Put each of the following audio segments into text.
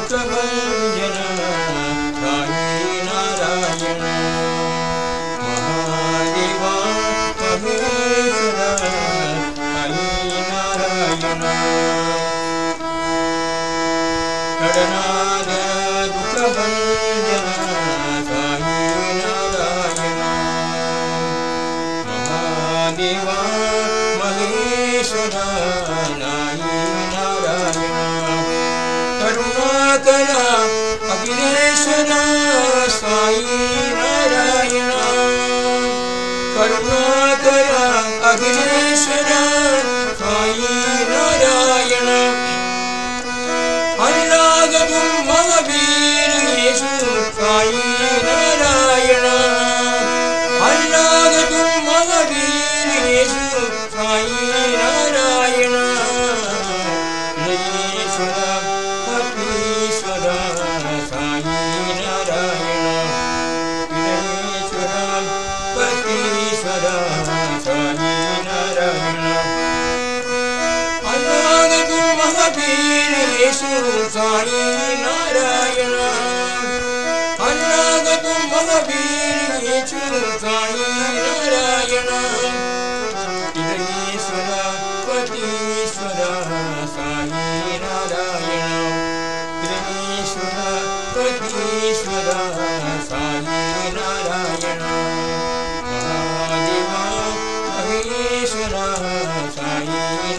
दुःखभञ्जन साई नारायण महादेवा महेश्वरा साई नारायण कडनाद दुःखभञ्जन साई नारायण महादेवा महेश्वरा करुणाकरा अखिलेश्वरा साई नारायण करुणाकरा अखिलेश्वरा साई नारायण अन्नागतुं महावीरेषु साई नारायण अन्नागतुं महावीरेषु साई नारायण साई नारायण अन्नागतुं महावीरेषु साई नारायण इदयेश्वर पतीश्वर साई नारायण इदयेश्वर पतीश्वर साई नारायण महादेवा महेश्वर साई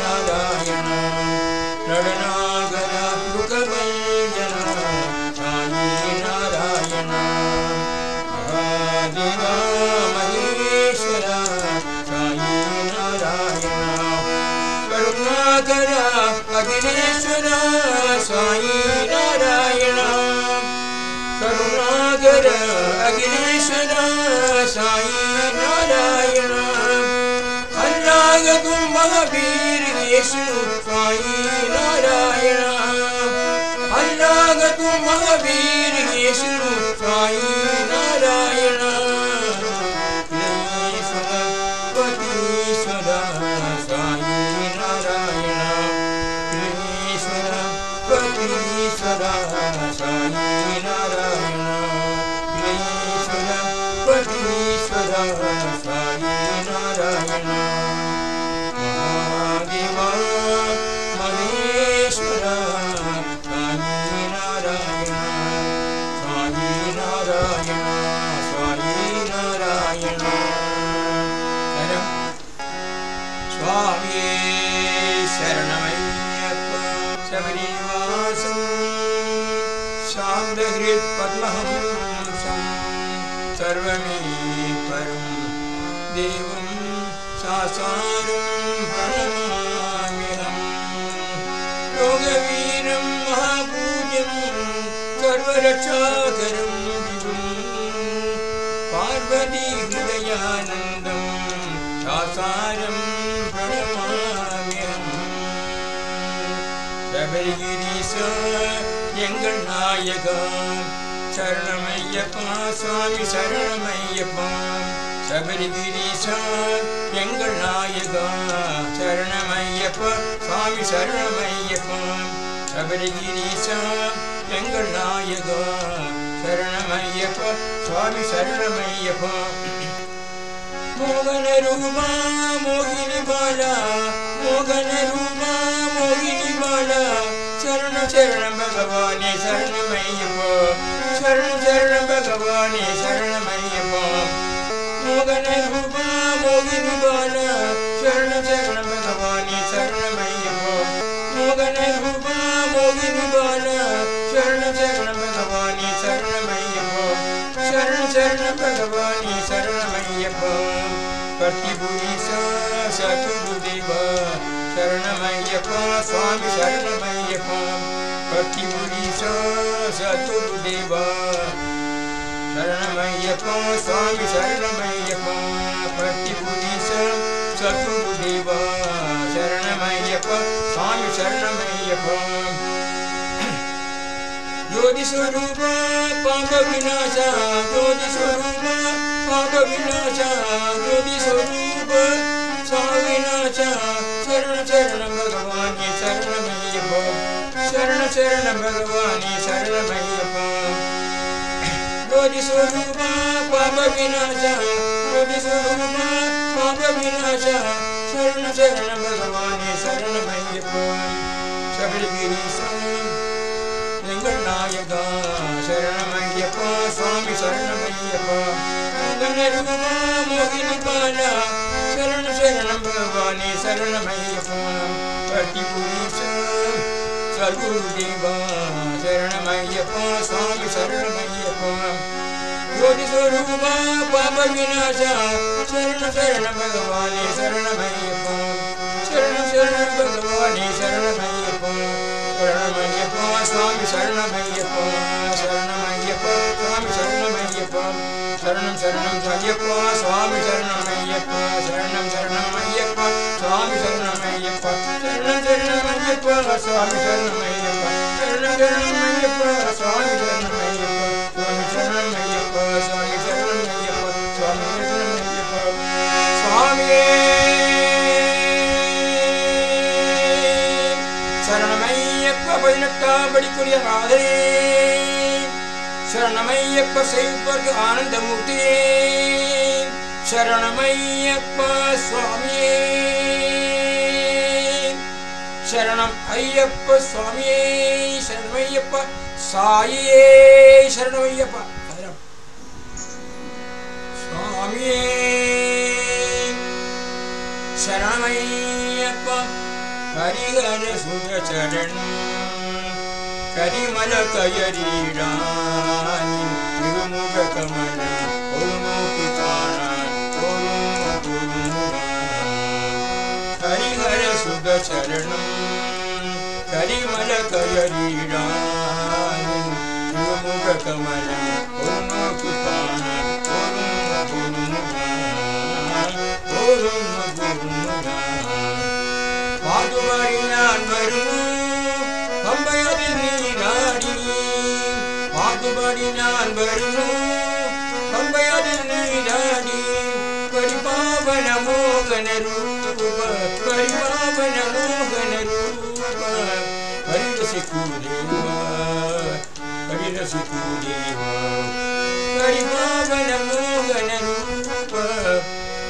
नारायण नडनागर दुःखभञ्जन साई नारायण महादेवा महेश्वर साई नारायण करुणाकर अखिलेश्वर साई नारायण करुणाकर अखिलेश्वर साई नारायण अन्नागतुं महावीरेषु साई नारायण अन्नागतुं महावीरेषु साई नारायण इदयेश्वर पतीश्वर साई नारायण इदयेश्वर पतीश्वर साई नारायण इदयेश्वर पतीश्वर साई नारायण महादेवा महेश्वर साई नारायण साई नारायण साई नारायण स्वामी शरणमय्यप्पा शबरीवासं शान्तहृत्पद्महंसं सर्वमेपरं देवं सासारं प्रणमाम्यहम् योगवीरं महापूज्यं सर्वरक्षाकरं विभुं पार्वती हृदयानन्दं सासारं प्रणमाम्यहम् शबरिगिरीश எங்கள் நாயகா சரணமையப்பா சுவாமி சரணமையப்பா शबरिगिरीशा எங்கள் நாயகா சரணமையப்பா சுவாமி சரணமையப்பா शबरिगिरीशा எங்கள் நாயகா சரணமையப்பா சுவாமி சரணமையப்பா மோகன ரூபா மோகினி பாலா மோகன ரூபா மோகினி பாலா शरण शरण भगवाने शरणमय्यप्पा शरण शरण भगवाने शरणमय्यप्पा मोगन रूपा मोगिनी बाला शरण शरण भगवाने शरणमय्यप्पा मोगन रूपा मोगिनी बाला शरण शरण भगवाने शरणमय्यप्पा शरण शरण भगवाने शरणमय्यप्पा प्रतिभुरीसा सतुदेवा शरणमय्यप्पा स्वामी शरणमय्यप्पा प्रतिभुरीसा सतुदेवा शरणमय्यप्पा स्वामी शरणमय्यप्पा प्रतिभुरीसा सतुदेवा शरणमय्यप्पा स्वामी शरणमय्यप्पा ज्योति स्वरूप पाप विनाशा ज्योति स्वरूप पाप विनाशा ज्योति स्वरूप स्वाविनाशा शरण शरण भगवान शरणमय्यप्पा शरण शरण भगवानी शरणमय्यप्पा ज्योति स्वरूप पाप विनाश ज्योति स्वरूप पाप विनाश शरण शरण भगवानी शरणमय्यप्पा शबरिगिरीश लिंगनायका शरणमय्यप्पा स्वामी शरणमय्यप्पा गणरूपा मोहिनी बाला शरण शरण भगवानी शरणमय्यप्पा प्रतिपुरुष सद्गुरुदेवा शरणमय्यप्पा स्वामी शरणमय्यप्पा ज्योति स्वरूपा पाप विनाश शरण शरण भगवानी शरणमय्यप्पा शरण शरण भगवानी शरणमय्यप्पा शरणमय्यप्पा स्वामी शरणमय्यप्पा शरणमय्यप्पा स्वामी शरणमय्यप्पा शरणं शरणं अय्यप्पा स्वामी शरणमय्यप्पा शरणं शरणं अय्यप्पा स्वामी शरणमय्यप्पा शरणं शरणं अय्यप्पा स्वामी शरणमय्यप्पा शरणं शरणं अय्यप्पा स्वामी शरणमय्यप्पा स्वामी शरणमय्यप्पा स्वामी शरणमय्यप्पा स्वामी शरणमय्यप्पा स्वामी शरणमय्यप्पा பதினெட்டாம்படி குறிய நாதரே शरणमय्यप्पा सैवर्ग आनंद मूर्ति शरणमय्यप्पा स्वामी शरणम अय्यप्पा स्वामी शरणमय्यप्पा साये शरणमय्यप्पा स्वामी शरणमय्यप्पा हरिहर सुर चरण करिमल कयरीरानी तिरुमुख कमल हरिहर सुद चरणं करिमल कयरीरानी तिरुमुख कमल पादुबरिनान वरुनु पम्बयदिल नीराडी पादुबरिनान वरुनु पम्बयदिल नीराडी परिपावन मोहन रूप परिपावन मोहन रूप हरिरसिकुदेवा हरिरसिकुदेवा परिपावन मोहन रूप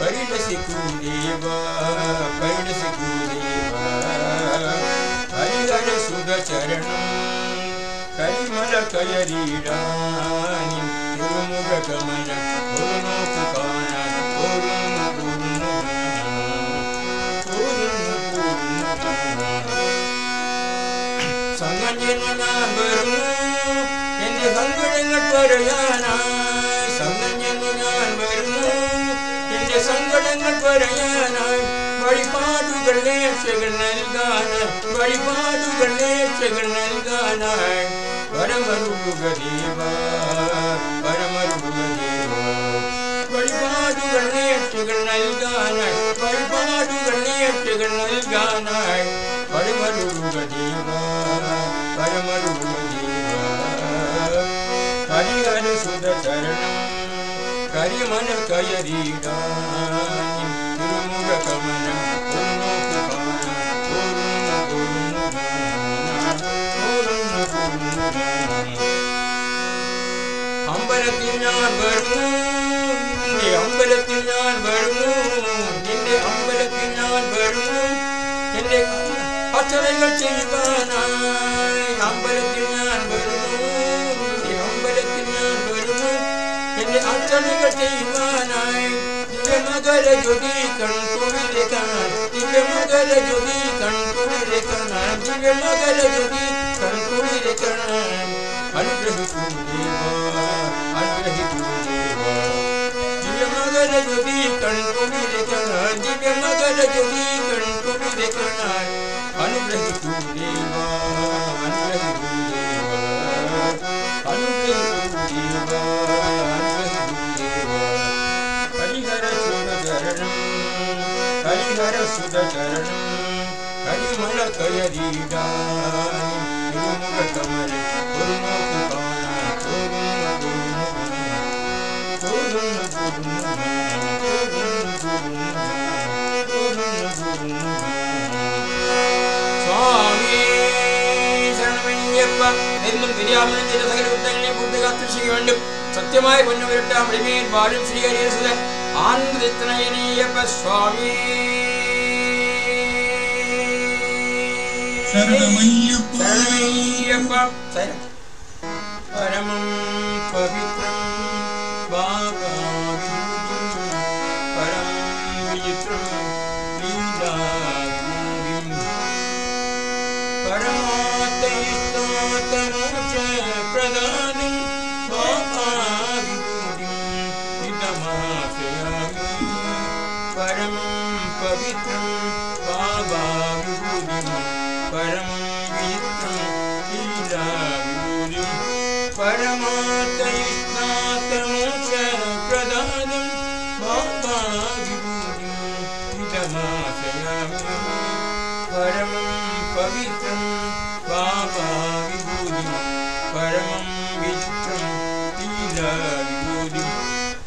परिरसिकुदेवा परिरसिकुदेवा हरिहर सुद चरणं करिमल कयरीरानी तिरुमुख कमल संगञ्जनान वरुनु एन्ने संगडंगल परयानाय संगञ्जनान वरुनु एन्ने संगडंगल परयानाय वழிபாடுகள் நேர்ச்சைகள் நல்கானாய் வழிபாடுகள் நேர்ச்சைகள் நல்கானாய் பரமருக தேவா பரமருக தேவா வழிபாடுகள் நேர்ச்சைகள் நல்கானாய் வழிபாடுகள் நேர்ச்சைகள் நல்கானாய் பரமருக தேவா பரமருக தேவா ஹரிஹர சுத சரணம் கரிமல கயரீடானி திருமுக கமலம் அம்பலத்தில் நான் வருமோ நிന്റെ அம்பலத்தில் நான் வருமோ நிന്റെ அம்பலத்தில் நான் வருமோ நிന്റെ அச்சலைகள் செய்வானாய் அம்பலத்தில் நான் வருமோ நிന്റെ அம்பலத்தில் நான் வருமோ நிന്റെ அச்சலைகள் செய்வானாய் திவ்ய மகர ஜோதி கண் குளிரே கண் திவ்ய மகர ஜோதி கண் குளிரே கண் திவ்ய மகர ஜோதி கண் குளிரே கண் अनुग्रहितु देवा अनुग्रहितु देवा दिव्य मगर ज्योति कण्ठोनि देखना दिव्य मगर ज्योति कण्ठोनि देखना अनुग्रहितु देवा अनुग्रहितु देवा अनुग्रहितु देवा अनुग्रहितु देवा हरिहर सुद चरणं हरिहर सुद चरणं हरिमल कयरीडानि तिरुमुख कमल स्वामी शरणमय्यप्पा എന്നും തിരിയാമനും ചില സകല കുറ്റങ്ങളെ പൂർത്തി കാത്തു ചെയ്യ വേണ്ടും സത്യമായി പൊന്നുവിരട്ടാം വെളിമേൽ ബാലും ശ്രീഹരിയസുത ആനന്ദിത്രയനീയപ്പ സ്വാമി ശരണമയ്യപ്പ പരമം പവിത്രം ബാബാ പരം വിചിത്രം ലീലാവിമോദിം പരമാത്മൈസ്തോത്രമോക്ഷ പ്രദാനം ബാബാ വിഭൂതിം ഇതമാശ്രയാമി പരമം പവിത്രം ബാബാ വിഭൂതിം പരമം വിചിത്രം ലീലാവിമോദിം പരമാത്മൈസ്തോത്രമോക്ഷ പ്രദാനം ബാബാ വിഭൂതിം ഇതമാശ്രയാമി പരമം പവിത്രം ബാബാ വിഭൂതിം പരമം വിചിത്രം ലീലാവിഭൂതിം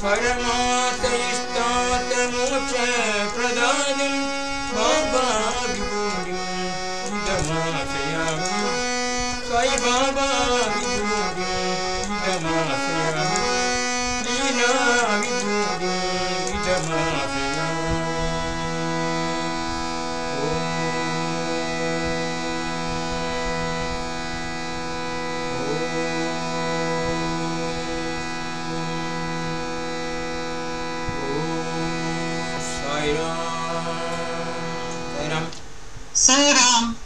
പരമാത്മൈസ്തോത്രമോക്ഷ പ്രദാനം ബാബാ വിഭൂതിം ഇതമാശ്രയാമി സായി ബാബാ വിഭൂതിം ഇതമാശ്രയാമി ലീലാവിഭൂതിം ഇതമാശ്രയാമി Sai Ram.